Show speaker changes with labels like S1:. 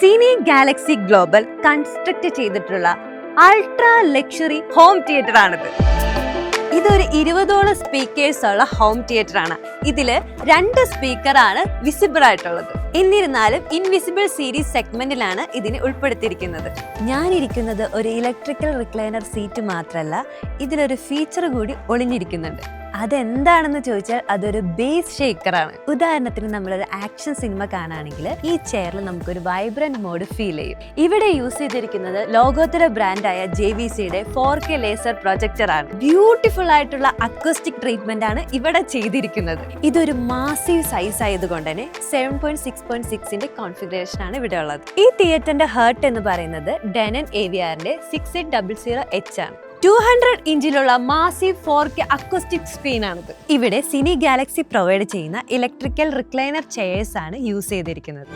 S1: Sini Galaxy global construct ചെയ്തിട്ടുള്ള ultra luxury home theatre ആണിത്. ഇതൊരു 20ഓളം സ്പീക്കേഴ്സ് ഉള്ള ഹോം തിയേറ്റർ ആണ്. ഇതില് 2 സ്പീക്കറാണ് വിസിബിൾ ആയിട്ടുള്ളത്. എന്നിരുന്നാലും ഇൻവിസിബിൾ സീരീസ് സെഗ്മെന്റിലാണ് ഇതിനെ ഉൾപ്പെടുത്തിയിരിക്കുന്നത്. ഞാനിരിക്കുന്നത് ഒരു ഇലക്ട്രിക്കൽ റിക്ലൈനർ സീറ്റ് മാത്രമല്ല, ഇതിലൊരു ഫീച്ചർ കൂടി ഒളിഞ്ഞിരിക്കുന്നുണ്ട്. അതെന്താണെന്ന് ചോദിച്ചാൽ അതൊരു ബേസ് ഷേക്കറാണ്. ഉദാഹരണത്തിന് നമ്മളൊരു ആക്ഷൻ സിനിമ കാണുകയാണെങ്കിൽ ഈ ചെയറിൽ നമുക്കൊരു വൈബ്രന്റ് മോഡ് ഫീൽ ചെയ്യും. ഇവിടെ യൂസ് ചെയ്തിരിക്കുന്നത് ലോകോത്തര ബ്രാൻഡായ JVCയുടെ 4K ലേസർ പ്രൊജക്ടർ ആണ്. ബ്യൂട്ടിഫുൾ ആയിട്ടുള്ള അക്വസ്റ്റിക് ട്രീറ്റ്മെന്റ് ആണ് ഇവിടെ ചെയ്തിരിക്കുന്നത്. ഇതൊരു മാസീവ് സൈസ് ആയതുകൊണ്ട് തന്നെ 7.6.6ന്റെ കോൺഫിഗറേഷൻ ആണ് ഇവിടെ ഉള്ളത്. ഈ തിയേറ്ററിന്റെ ഹേർട്ട് എന്ന് പറയുന്നത് ഡെനൻ AVRന്റെ 6800H ആണ്. 200 ഇഞ്ചിലുള്ള മാസീവ് 4K അക്വസ്റ്റിക് സ്ക്രീൻ ആണിത്. ഇവിടെ സിനി ഗാലക്സി പ്രൊവൈഡ് ചെയ്യുന്ന ഇലക്ട്രിക്കൽ റിക്ലൈനർ ചെയേഴ്സ് ആണ് യൂസ് ചെയ്തിരിക്കുന്നത്.